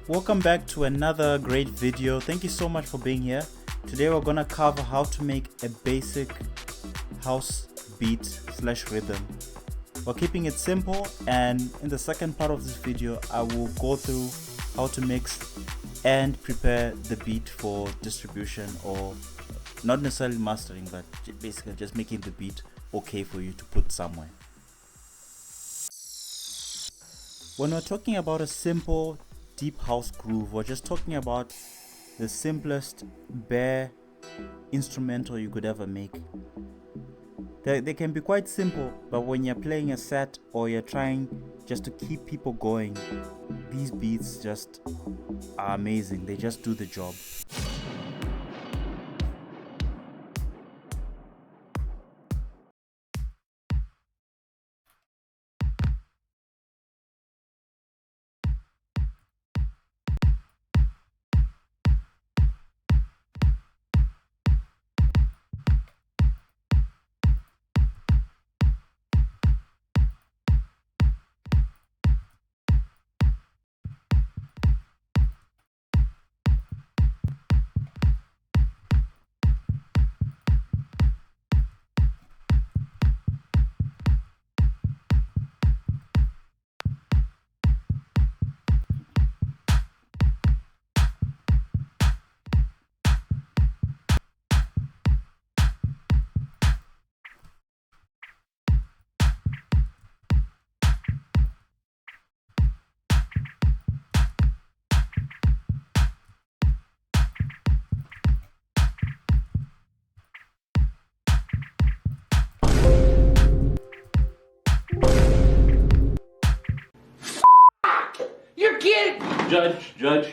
Welcome back to another great video. Thank you so much for being here. Today we're gonna cover how to make a basic house beat slash rhythm. We're keeping it simple, and in the second part of this video I will go through how to mix and prepare the beat for distribution, or not necessarily mastering, but basically just making the beat okay for you to put somewhere. When we're talking about a simple deep house groove, we're just talking about the simplest bare instrumental you could ever make. They can be quite simple, but when you're playing a set or you're trying just to keep people going, these beats just are amazing. They just do the job. You're kidding! Judge.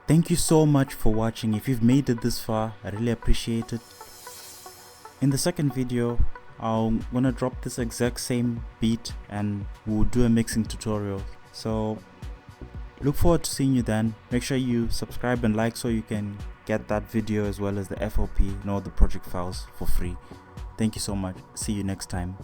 Thank you so much for watching. If you've made it this far, I really appreciate it. In the second video, I'm gonna drop this exact same beat and we'll do a mixing tutorial. So look forward to seeing you then. Make sure you subscribe and like so you can get that video as well as the FOP and all the project files for free. Thank you so much. See you next time.